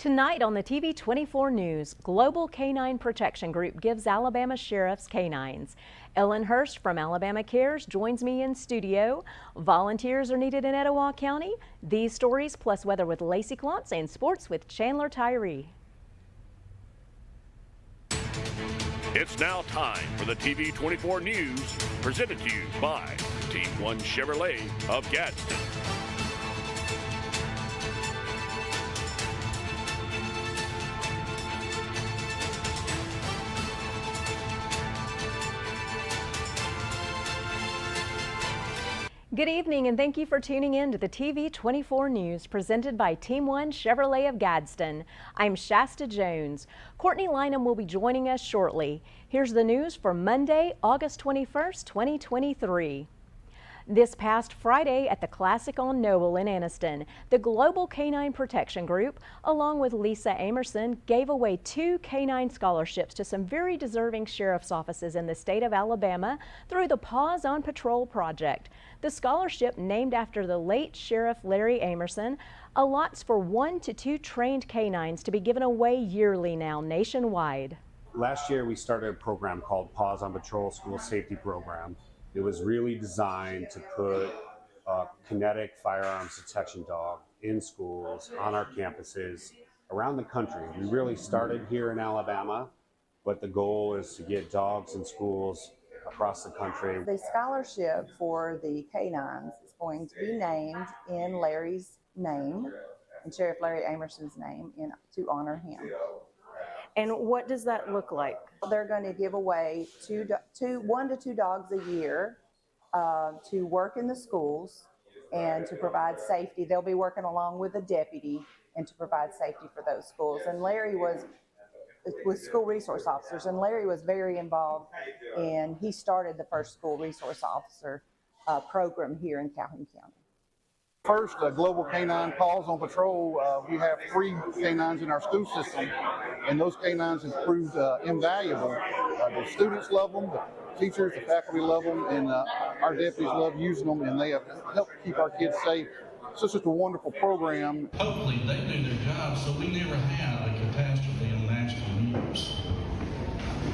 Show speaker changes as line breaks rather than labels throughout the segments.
Tonight on the TV 24 News, Global Canine Protection Group gives Alabama sheriffs canines. Ellen Hurst from Alabama Cares joins me in studio. Volunteers are needed in Etowah County. These stories plus weather with Lacey Klontz and sports with Chandler Tyree.
It's now time for the TV 24 News, presented to you by Team One Chevrolet of Gadsden.
Good evening and thank you for tuning in to the TV 24 News presented by Team One Chevrolet of Gadsden. I'm Shasta Jones. Courtney Lynham will be joining us shortly. Here's the news for Monday, August 21st, 2023. This past Friday at the Classic on Noble in Anniston, the Global Canine Protection Group, along with Lisa Amerson, gave away 2 canine scholarships to some very deserving sheriff's offices in the state of Alabama through the Paws on Patrol project. The scholarship, named after the late Sheriff Larry Amerson, allots for 1 to 2 trained canines to be given away yearly now nationwide.
Last year we started a program called Paws on Patrol School Safety Program. It was really designed to put a kinetic firearms detection dog in schools, on our campuses, around the country. We really started here in Alabama, but the goal is to get dogs in schools across the country.
The scholarship for the canines is going to be named in Larry's name, in Sheriff Larry Amerson's name, to honor him.
And what does that look like?
They're going to give away 1 to 2 dogs a year to work in the schools and to provide safety. They'll be working along with a deputy and to provide safety for those schools. And Larry was with school resource officers, and Larry was very involved, and he started the first school resource officer program here in Calhoun County.
First, Global Canine Paws on Patrol, we have 3 canines in our school system, and those canines have proved invaluable. The students love them, the teachers, the faculty love them, and our deputies love using them, and they have helped keep our kids safe. So it's just a wonderful program.
Hopefully they do their job so we never have a catastrophe in national news.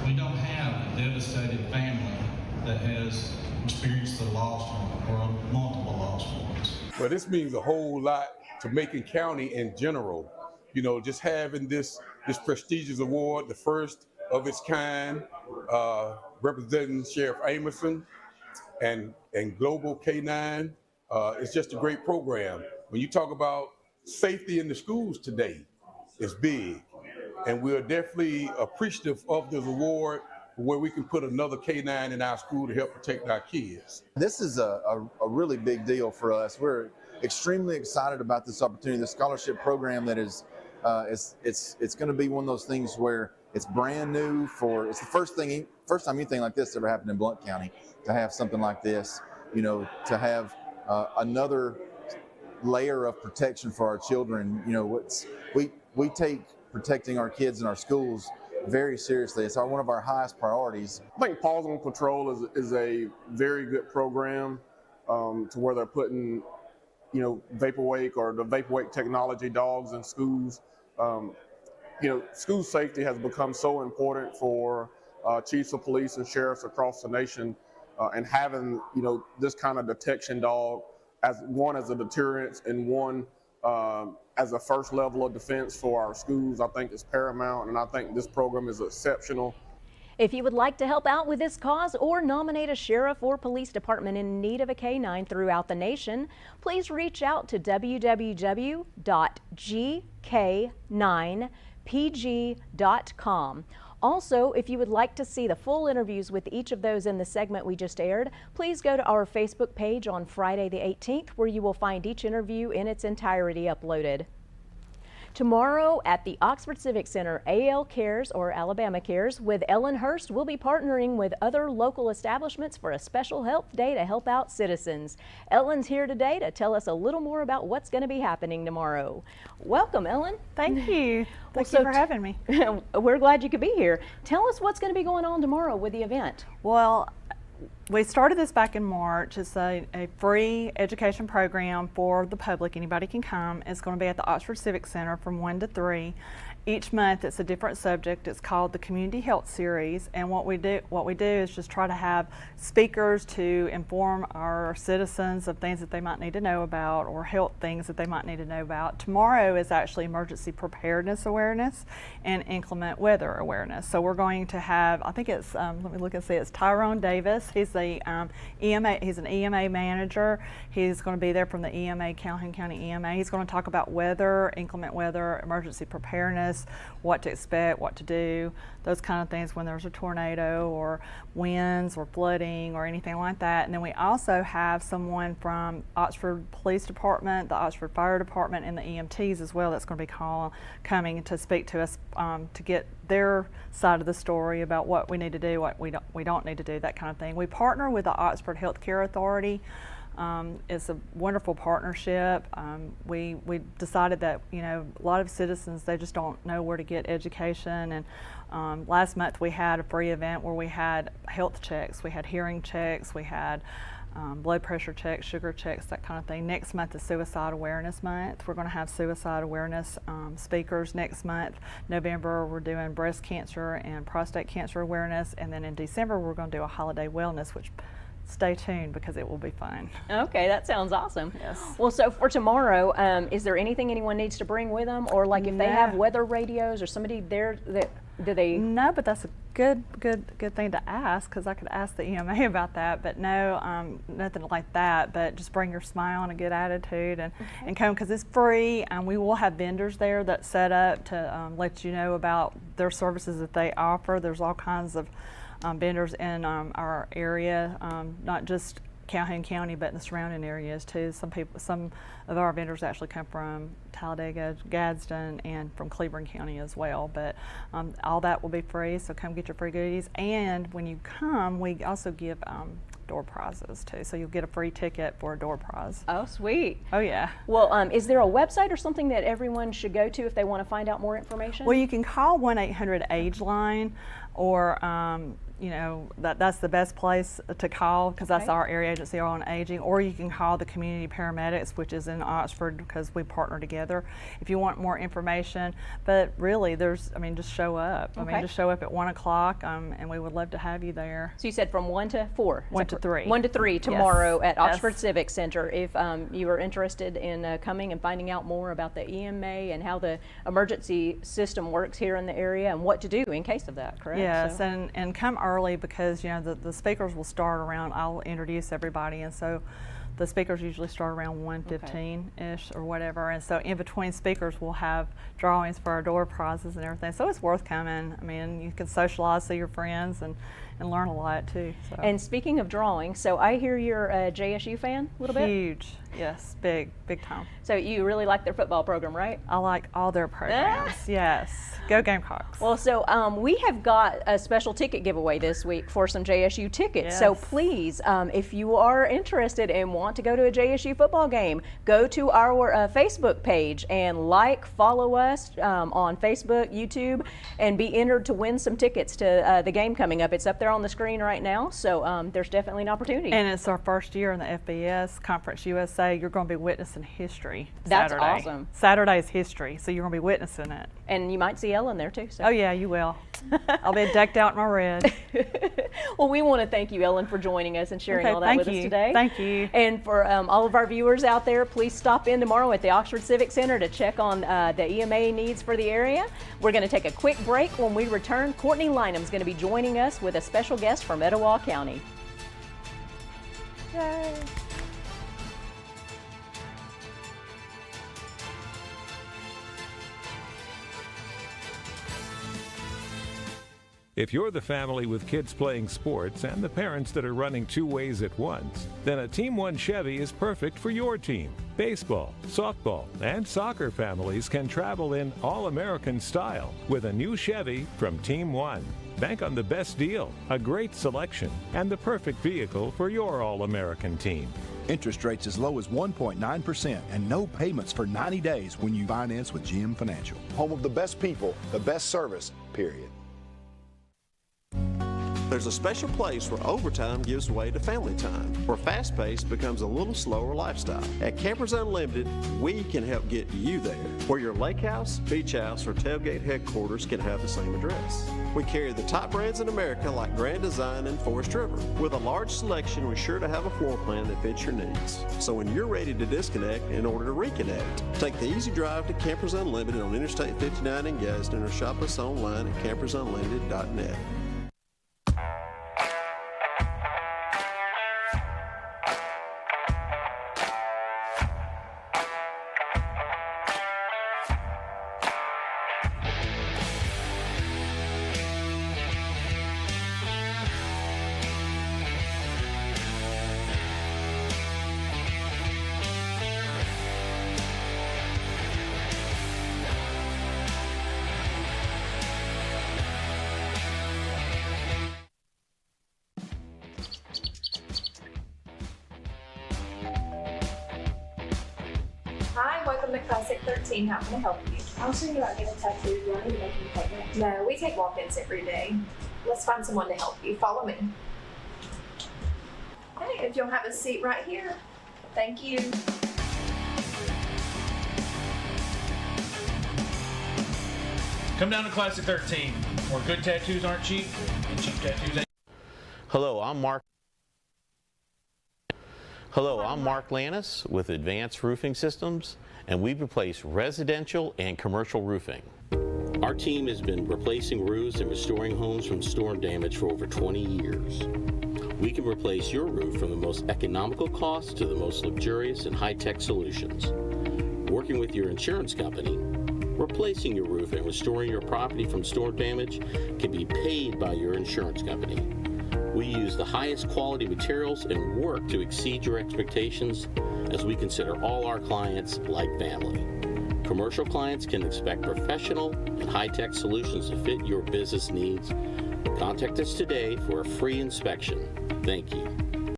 We don't have a devastated family that has experienced the loss or multiple lost ones.
Well, this means a whole lot to Macon County in general. You know, just having this prestigious award, the first of its kind, representing Sheriff Amerson and Global Canine, it's just a great program. When you talk about safety in the schools today, it's big. And we're definitely appreciative of this award where we can put another canine in our school to help protect our kids.
This is a really big deal for us. We're extremely excited about this opportunity, the scholarship program that is, it's going to be one of those things where it's brand new it's the first time anything like this ever happened in Blount County, to have something like this, you know, to have another layer of protection for our children. You know, we take protecting our kids in our schools very seriously. It's one of our highest priorities.
I think Paws on Patrol is a very good program to where they're putting, you know, Vaporwake or the Vaporwake technology dogs in schools. You know, school safety has become so important for chiefs of police and sheriffs across the nation, and having, you know, this kind of detection dog as a deterrent and one as a first level of defense for our schools, I think is paramount, and I think this program is exceptional.
If you would like to help out with this cause or nominate a sheriff or police department in need of a canine throughout the nation, please reach out to www.gk9pg.com. Also, if you would like to see the full interviews with each of those in the segment we just aired, please go to our Facebook page on Friday the 18th, where you will find each interview in its entirety uploaded. Tomorrow at the Oxford Civic Center, AL Cares, or Alabama Cares, with Ellen Hurst, will be partnering with other local establishments for a special health day to help out citizens. Ellen's here today to tell us a little more about what's going to be happening tomorrow. Welcome, Ellen.
Thank you. Thank you for having me.
We're glad you could be here. Tell us what's going to be going on tomorrow with the event.
Well, we started this back in March. It's a free education program for the public. Anybody can come. It's going to be at the Oxford Civic Center from 1 to 3. Each month it's a different subject. It's called the Community Health Series, and what we do is just try to have speakers to inform our citizens of things that they might need to know about, or health things that they might need to know about. Tomorrow is actually emergency preparedness awareness and inclement weather awareness. So we're going to have, I think it's let me look and see, it's Tyrone Davis. He's the EMA. He's an EMA manager. He's going to be there from the EMA, Calhoun County EMA. He's going to talk about weather, inclement weather, emergency preparedness, what to expect, what to do, those kind of things when there's a tornado or winds or flooding or anything like that. And then we also have someone from Oxford Police Department, the Oxford Fire Department, and the EMTs as well that's going to be coming to speak to us to get their side of the story about what we need to do, what we don't need to do, that kind of thing. We partner with the Oxford Healthcare Authority. It's a wonderful partnership. We decided that, you know, a lot of citizens, they just don't know where to get education. And last month we had a free event where we had health checks, we had hearing checks, we had blood pressure checks, sugar checks, that kind of thing. Next month is Suicide Awareness Month. We're going to have suicide awareness speakers next month. November we're doing breast cancer and prostate cancer awareness, and then in December we're going to do a holiday wellness, which stay tuned because it will be fun.
Okay, that sounds awesome.
Yes.
Well, so for tomorrow, is there anything anyone needs to bring with them, or like if they have weather radios or somebody there that do they?
No, but that's a good thing to ask, because I could ask the EMA about that. But no, nothing like that. But just bring your smile and a good attitude and come, because it's free. And we will have vendors there that set up to let you know about their services that they offer. There's all kinds of vendors in our area, not just Calhoun County, but in the surrounding areas too. Some of our vendors actually come from Talladega, Gadsden, and from Cleveland County as well. But all that will be free, so come get your free goodies. And when you come, we also give door prizes too, so you'll get a free ticket for a door prize.
Oh, sweet.
Oh yeah.
Well, is there a website or something that everyone should go to if they want to find out more information?
Well, you can call 1-800-AGE-LINE, or you know, that's the best place to call, because that's our area agency on aging. Or you can call the community paramedics, which is in Oxford, because we partner together, if you want more information. But really, just show up. I mean, just show up at 1 o'clock, and we would love to have you there.
So you said from 1 to 4?
1 to 3.
1 to 3 tomorrow at Oxford Civic Center. If you are interested in coming and finding out more about the EMA and how the emergency system works here in the area and what to do in case of that, correct?
Yes, and come early, because you know the speakers will start around, I'll introduce everybody, and so the speakers usually start around 1:15-ish or whatever, and so in between speakers we'll have drawings for our door prizes and everything, so it's worth coming. I mean, you can socialize, see your friends, and learn a lot too. So.
And speaking of drawing, so I hear you're a JSU fan a little bit?
Huge, yes, big time.
So you really like their football program, right?
I like all their programs, yes. Go Gamecocks.
Well, so we have got a special ticket giveaway this week for some JSU tickets.
Yes.
So please, if you are interested and want to go to a JSU football game, go to our Facebook page and follow us on Facebook, YouTube, and be entered to win some tickets to the game coming up. It's up there on the screen right now, so there's definitely an opportunity.
And it's our first year in the FBS Conference USA. You're going to be witnessing history
That's
Saturday.
awesome.
Saturday's history, so you're going to be witnessing it.
And you might see Ellen there too. So.
Oh yeah, you will. I'll be decked out in my red.
Well, we want to thank you, Ellen, for joining us and sharing all that with us today.
Thank you.
And for all of our viewers out there, please stop in tomorrow at the Oxford Civic Center to check on the EMA needs for the area. We're going to take a quick break. When we return, Courtney Lynham is going to be joining us with a special guest from Etowah County.
Yay.
If you're the family with kids playing sports and the parents that are running 2 ways at once, then a Team 1 Chevy is perfect for your team. Baseball, softball, and soccer families can travel in all-American style with a new Chevy from Team 1. Bank on the best deal, a great selection, and the perfect vehicle for your all-American team.
Interest rates as low as 1.9% and no payments for 90 days when you finance with GM Financial.
Home of the best people, the best service, period. There's a special place where overtime gives way to family time, where fast pace becomes a little slower lifestyle. At Campers Unlimited, we can help get you there, where your lake house, beach house, or tailgate headquarters can have the same address. We carry the top brands in America like Grand Design and Forest River. With a large selection, we're sure to have a floor plan that fits your needs. So when you're ready to disconnect in order to reconnect, take the easy drive to Campers Unlimited on Interstate 59 in Gadsden or shop us online at campersunlimited.net.
Hi, welcome to Classic 13. How can I help you?
I was thinking about getting a tattoo. Do I need to make an appointment?
No, we take walk-ins every day. Let's find someone to help you. Follow me. Okay, if you'll have a seat right here. Thank you.
Come down to Classic 13, where good tattoos aren't cheap, and cheap tattoos ain't.
Hello, I'm Mark Lannis with Advanced Roofing Systems, and we replace residential and commercial roofing. Our team has been replacing roofs and restoring homes from storm damage for over 20 years. We can replace your roof from the most economical cost to the most luxurious and high-tech solutions. Working with your insurance company, replacing your roof and restoring your property from storm damage can be paid by your insurance company. We use the highest quality materials and work to exceed your expectations as we consider all our clients like family. Commercial clients can expect professional and high-tech solutions to fit your business needs. Contact us today for a free inspection. Thank you.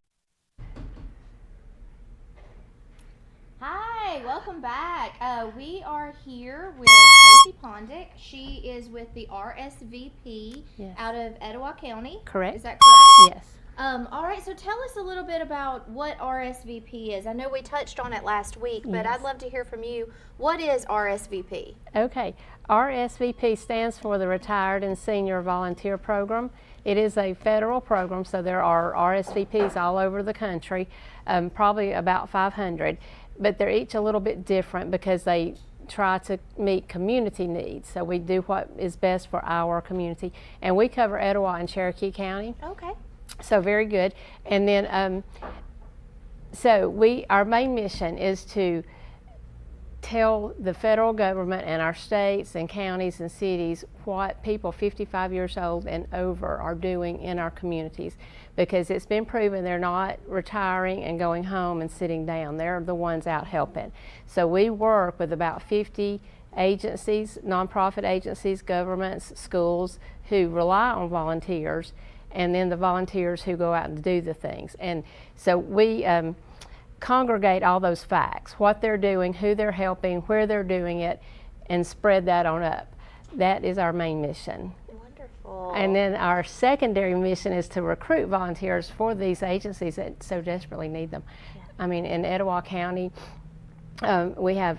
Hi, welcome back. We are here with Tracy Pondick. She is with the RSVP out of Etowah County.
Correct.
Is that correct?
Yes.
All right, so tell us a little bit about what RSVP is. I know we touched on it last week, but I'd love to hear from you. What is RSVP?
Okay. RSVP stands for the Retired and Senior Volunteer Program. It is a federal program, so there are RSVPs all over the country, probably about 500, but they're each a little bit different because they try to meet community needs. So we do what is best for our community, and we cover Etowah and Cherokee County.
Okay.
So very good. And then, our main mission is to tell the federal government and our states and counties and cities what people 55 years old and over are doing in our communities, because it's been proven they're not retiring and going home and sitting down. They're the ones out helping. So we work with about 50 agencies, nonprofit agencies, governments, schools who rely on volunteers, and then the volunteers who go out and do the things. And so we congregate all those facts, what they're doing, who they're helping, where they're doing it, and spread that on up. That is our main mission.
Wonderful.
And then our secondary mission is to recruit volunteers for these agencies that so desperately need them. Yeah. I mean, in Etowah County, we have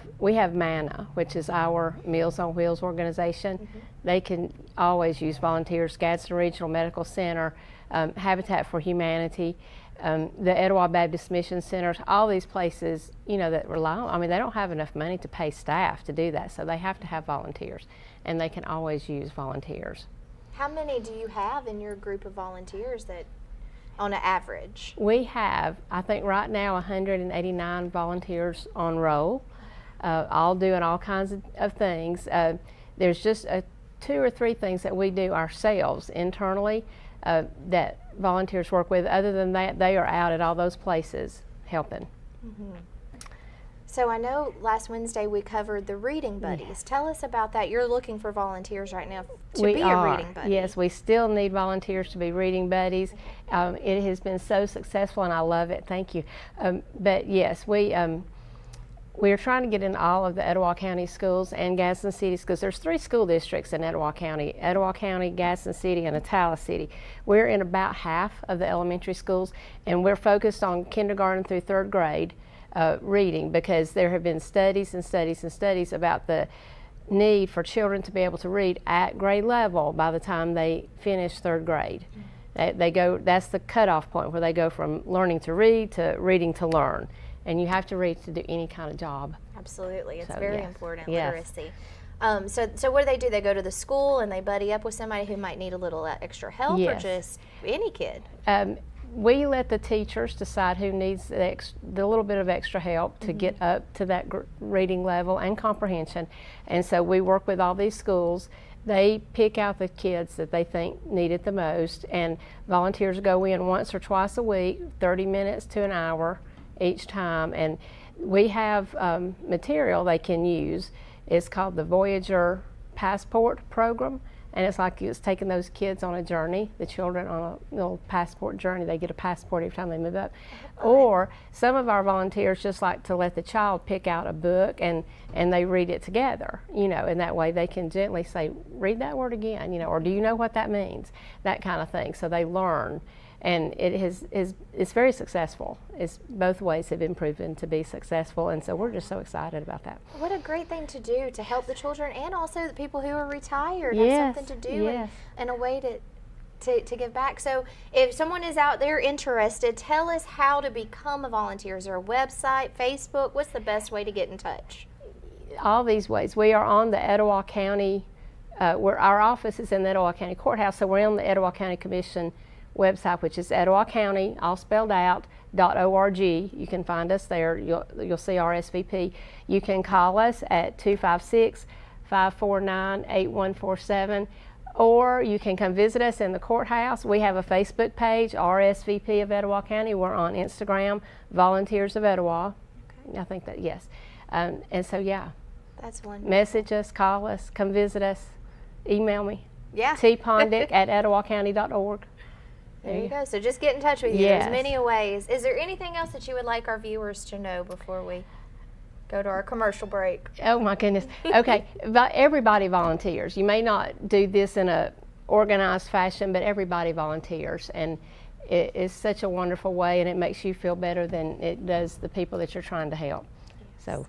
MANA, which is our Meals on Wheels organization. Mm-hmm. They can always use volunteers. Gadsden Regional Medical Center, Habitat for Humanity, the Etowah Baptist Mission Centers, all these places, that rely on, they don't have enough money to pay staff to do that, so they have to have volunteers, and they can always use volunteers.
How many do you have in your group of volunteers that, on an average?
We have, I think right now, 189 volunteers on roll, all doing all kinds of things. There's just 2 or 3 things that we do ourselves internally that volunteers work with. Other than that, they are out at all those places helping.
Mm-hmm. So I know last Wednesday we covered the Reading Buddies. Yeah. Tell us about that. You're looking for volunteers right now to be a Reading Buddy.
Yes, we still need volunteers to be Reading Buddies. It has been so successful, and I love it. Thank you. But yes, we're trying to get in all of the Etowah County schools and Gadsden City schools. There's 3 school districts in Etowah County, Gadsden City, and Attala City. We're in about half of the elementary schools, and we're focused on kindergarten through 3rd grade reading, because there have been studies and studies and studies about the need for children to be able to read at grade level by the time they finish 3rd grade. That's the cutoff point where they go from learning to read to reading to learn. And you have to read to do any kind of job.
Absolutely, it's
So,
very
yes.
important,
Yes.
literacy. So what do? They go to the school and they buddy up with somebody who might need a little extra help, or
Yes.
just any kid?
We let the teachers decide who needs the little bit of extra help to get up to that reading level and comprehension. And so we work with all these schools. They pick out the kids that they think need it the most, and volunteers go in once or twice a week, 30 minutes to an hour each time. And we have material they can use. It's called the Voyager Passport Program, and it's like it's taking those kids on a journey, the children on a little passport journey. They get a passport every time they move up. Or some of our volunteers just like to let the child pick out a book and they read it together, and that way they can gently say, read that word again, or do you know what that means? That kind of thing. So they learn. And it's very successful. Both ways have been proven to be successful, and so we're just so excited about that.
What a great thing to do to help the children, and also the people who are retired
Yes,
have something to do and a way to give back. So if someone is out there interested, tell us how to become a volunteer. Is there a website, Facebook? What's the best way to get in touch?
All these ways. We are on the Etowah County, our office is in the Etowah County Courthouse, so we're on the Etowah County Commission website, which is Etowah County, all spelled out, .org. You can find us there. You'll see RSVP. You can call us at 256-549-8147, or you can come visit us in the courthouse. We have a Facebook page, RSVP of Etowah County. We're on Instagram, Volunteers of Etowah. Okay. I think that, yes. And so, yeah.
That's wonderful.
Message us, call us, come visit us, email me.
Yeah.
tpondick@etowahcounty.org.
There you go. So just get in touch with you.
Yes.
There's many ways. Is there anything else that you would like our viewers to know before we go to our commercial break?
Oh my goodness. Okay, everybody volunteers. You may not do this in a organized fashion, but everybody volunteers, and it is such a wonderful way, and it makes you feel better than it does the people that you're trying to help. So.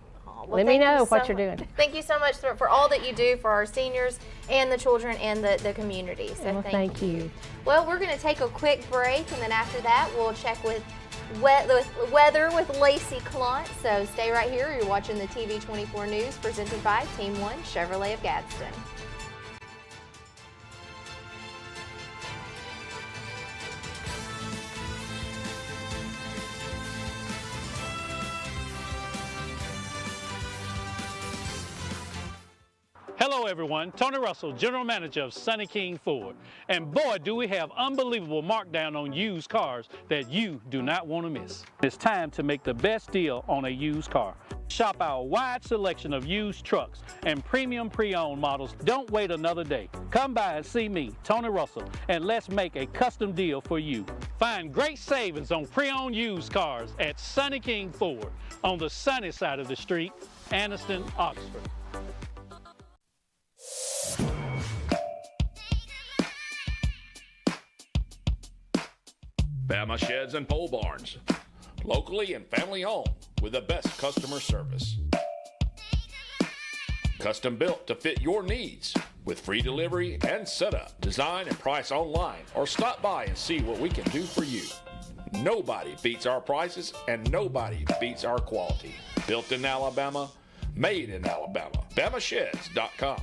Well,
let me know what you're doing.
Thank you so much for all that you do for our seniors and the children and the community. So
well, thank you.
Well, we're going to take a quick break, and then after that, we'll check with weather with Lacey Clont. So stay right here. You're watching the TV 24 News presented by Team 1 Chevrolet of Gadsden.
Hello everyone, Tony Russell, General Manager of Sonny King Ford. And boy, do we have unbelievable markdown on used cars that you do not want to miss. It's time to make the best deal on a used car. Shop our wide selection of used trucks and premium pre-owned models. Don't wait another day. Come by and see me, Tony Russell, and let's make a custom deal for you. Find great savings on pre-owned used cars at Sonny King Ford on the sunny side of the street, Anniston, Oxford.
Bama Sheds and Pole Barns, locally and family owned with the best customer service. Custom built to fit your needs with free delivery and setup. Design and price online or stop by and see what we can do for you. Nobody beats our prices and nobody beats our quality. Built in Alabama, made in Alabama. BamaSheds.com.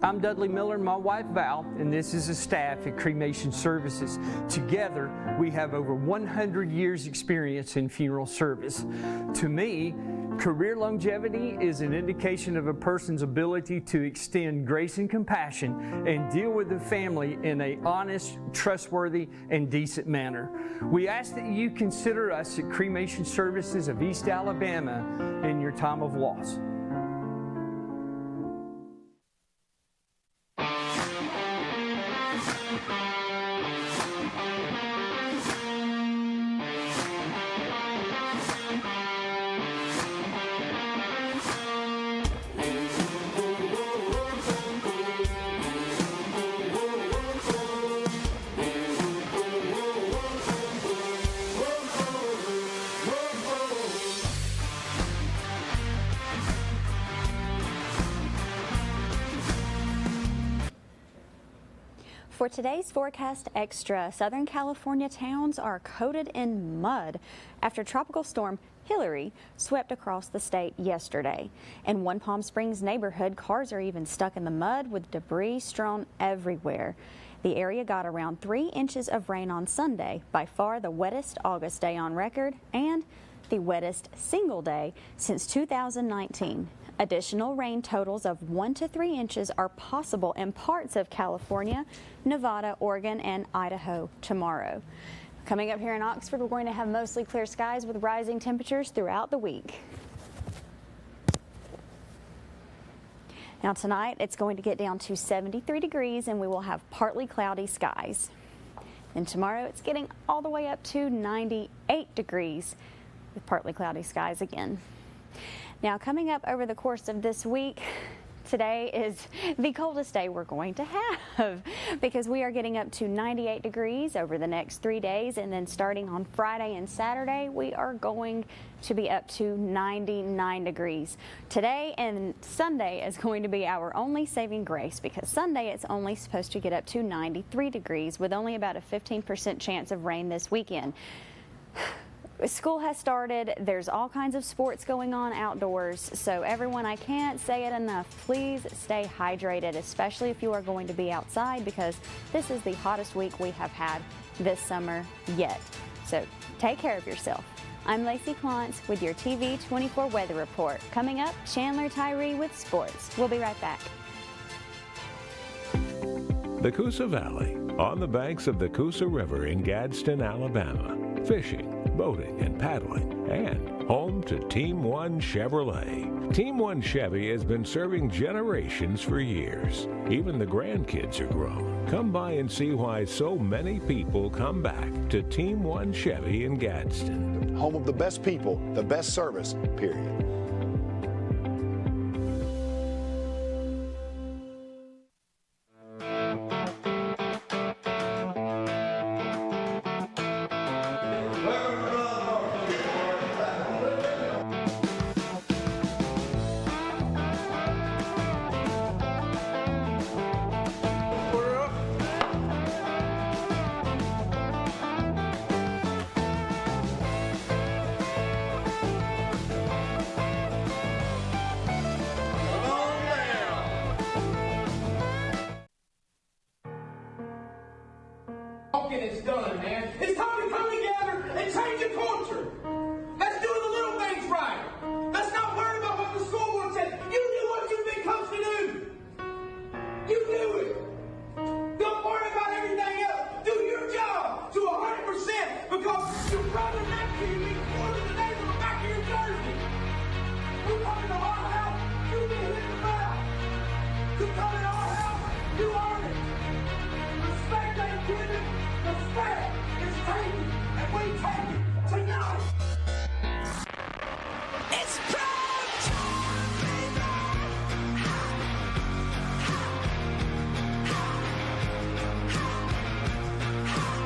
I'm Dudley Miller and my wife Val, and this is the staff at Cremation Services. Together, we have over 100 years experience in funeral service. To me, career longevity is an indication of a person's ability to extend grace and compassion and deal with the family in an honest, trustworthy, and decent manner. We ask that you consider us at Cremation Services of East Alabama in your time of loss.
For today's forecast extra, Southern California towns are coated in mud after Tropical Storm Hillary swept across the state yesterday. In one Palm Springs neighborhood, cars are even stuck in the mud with debris strewn everywhere. The area got around 3 inches of rain on Sunday, by far the wettest August day on record and the wettest single day since 2019. Additional rain totals of 1 to 3 inches are possible in parts of California, Nevada, Oregon, and Idaho tomorrow. Coming up here in Oxford, we're going to have mostly clear skies with rising temperatures throughout the week. Now tonight, it's going to get down to 73 degrees and we will have partly cloudy skies. And tomorrow, it's getting all the way up to 98 degrees with partly cloudy skies again. Now coming up over the course of this week, today is the coldest day we're going to have because we are getting up to 98 degrees over the next 3 days, and then starting on Friday and Saturday we are going to be up to 99 degrees. Today and Sunday is going to be our only saving grace because Sunday it's only supposed to get up to 93 degrees with only about a 15% chance of rain this weekend. School has started. There's all kinds of sports going on outdoors. So everyone, I can't say it enough, please stay hydrated, especially if you are going to be outside because this is the hottest week we have had this summer yet. So take care of yourself. I'm Lacey Klontz with your TV 24 weather report. Coming up, Chandler Tyree with sports. We'll be right back.
The Coosa Valley, on the banks of the Coosa River in Gadsden, Alabama. Fishing, boating, and paddling, and home to Team One Chevrolet. Team One Chevy has been serving generations for years. Even the grandkids are grown. Come by and see why so many people come back to Team One Chevy in Gadsden.
Home of the best people, the best service, period.
It's done, man. It's time to come together and change the culture. Let's do the little things right. Let's not worry about what the school board says. You do what you've been coached to do. You do it. Don't worry about everything else. Do your job to 100% because your brother next to you means more than the name on the back of your jersey. You come into our house, you get hit in the mouth. You come into our house, you earn it. Respect ain't given. Respect is taken, and we take it tonight. It's prime time, baby. It's prime time, baby.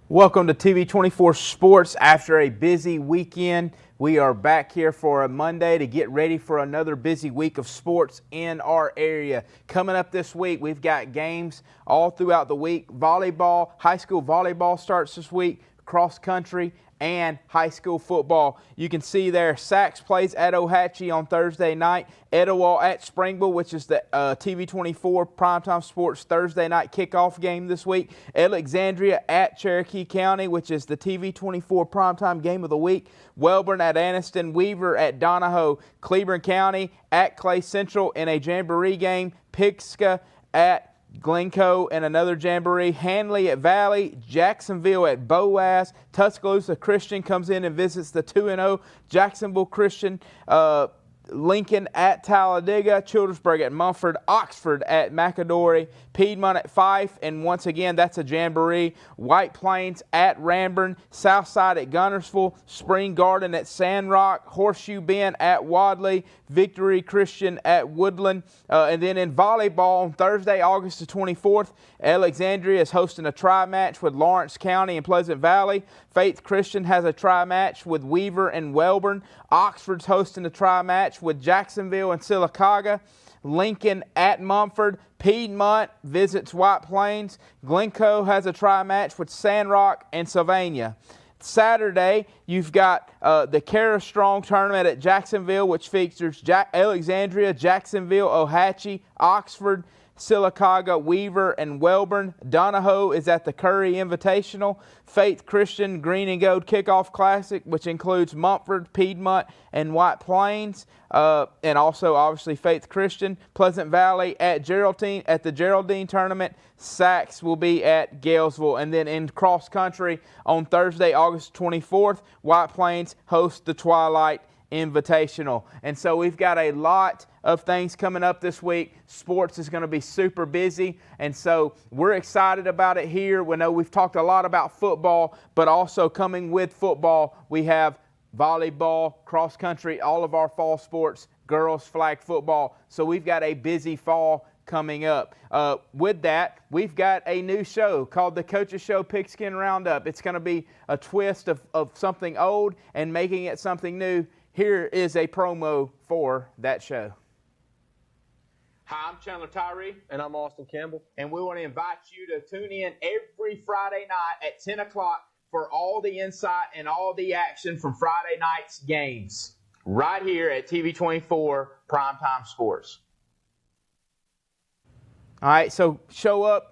Welcome to TV 24 Sports. After a busy weekend, we are back here for a Monday to get ready for another busy week of sports in our area. Coming up this week, we've got games all throughout the week. Volleyball, high school volleyball starts this week, cross country, and high school football. You can see there, Sachs plays at Ohatchee on Thursday night, Etowah at Springville, which is the TV 24 Primetime Sports Thursday night kickoff game this week. Alexandria at Cherokee County, which is the TV 24 Primetime game of the week. Welborn at Anniston, Weaver at Donahoe, Cleburne County at Clay Central in a jamboree game, Pixka at Glencoe and another jamboree, Hanley at Valley, Jacksonville at Boaz, Tuscaloosa Christian comes in and visits the 2-0 Jacksonville Christian Lincoln at Talladega, Childersburg at Mumford, Oxford at McAdory, Piedmont at Fife, and once again, that's a jamboree. White Plains at Ranburne, Southside at Gunnersville, Spring Garden at Sandrock, Horseshoe Bend at Wadley, Victory Christian at Woodland. And then in volleyball on Thursday, August the 24th, Alexandria is hosting a tri-match with Lawrence County and Pleasant Valley. Faith Christian has a tri-match with Weaver and Welborn. Oxford's hosting a tri-match with Jacksonville and Sylacauga. Lincoln at Mumford. Piedmont visits White Plains. Glencoe has a tri-match with Sandrock and Sylvania. Saturday, you've got the Kara Strong tournament at Jacksonville, which features Alexandria, Jacksonville, Ohatchee, Oxford, Sylacauga, Weaver, and Welborn. Donahoe is at the Curry Invitational. Faith Christian Green and Gold Kickoff Classic, which includes Mumford, Piedmont, and White Plains. And also, obviously, Faith Christian. Pleasant Valley at Geraldine at the Geraldine Tournament. Sachs will be at Galesville. And then in cross country on Thursday, August 24th, White Plains hosts the Twilight Invitational. And so we've got a lot of things coming up this week. Sports is going to be super busy, and so we're excited about it here. We know we've talked a lot about football, but also coming with football, we have volleyball, cross country, all of our fall sports, girls flag football. So we've got a busy fall coming up. With that, we've got a new show called the Coaches Show Pigskin Roundup. It's going to be a twist of something old and making it something new. Here is a promo for that show.
Hi, I'm Chandler Tyree.
And I'm Austin Campbell.
And we want to invite you to tune in every Friday night at 10 o'clock for all the insight and all the action from Friday night's games. Right here at TV24 Primetime Sports.
All right, so show up.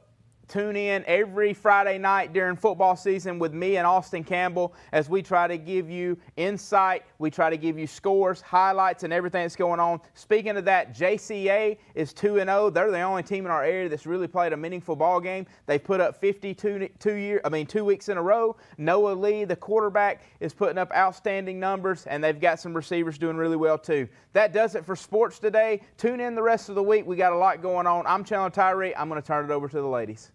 Tune in every Friday night during football season with me and Austin Campbell as we try to give you insight. We try to give you scores, highlights, and everything that's going on. Speaking of that, JCA is 2-0. They're the only team in our area that's really played a meaningful ball game. They've put up 2 weeks in a row. Noah Lee, the quarterback, is putting up outstanding numbers, and they've got some receivers doing really well too. That does it for sports today. Tune in the rest of the week. We got a lot going on. I'm Chandler Tyree. I'm going to turn it over to the ladies.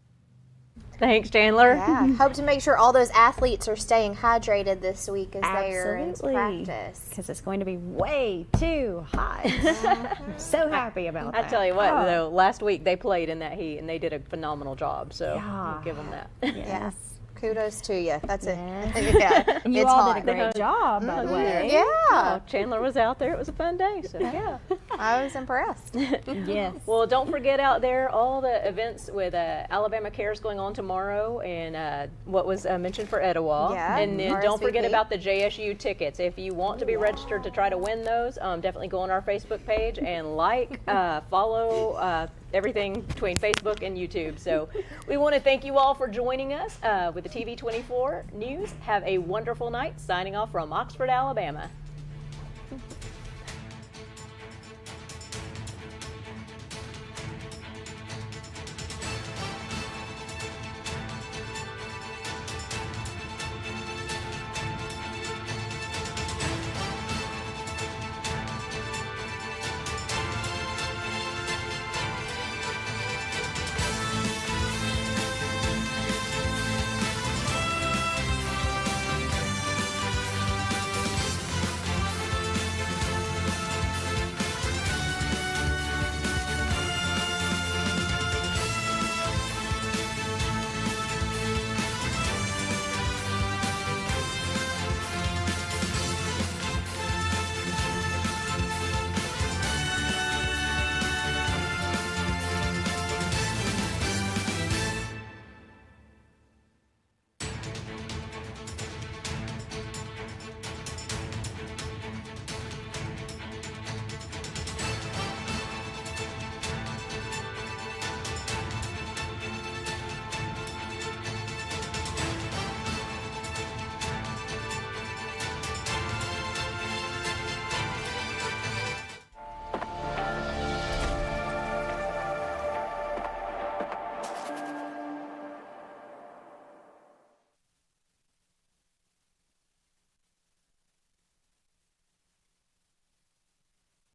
Thanks, Chandler.
Yeah, hope to make sure all those athletes are staying hydrated this week as they are in practice.
Because it's going to be way too hot. I'm so happy about that.
I tell you what, though, last week they played in that heat and they did a phenomenal job. So we'll give them that.
Yes. Kudos to you. That's it.
Yeah. And you all did a great job, by the way.
Yeah.
Oh, Chandler was out there. It was a fun day. So, yeah.
I was impressed.
Yes.
Well, don't forget out there all the events with Alabama Cares going on tomorrow and what was mentioned for Etowah.
Yeah.
And then don't forget about the JSU tickets. If you want to be registered to try to win those, definitely go on our Facebook page and follow everything between Facebook and YouTube. So we want to thank you all for joining us with the TV24 News. Have a wonderful night. Signing off from Oxford, Alabama.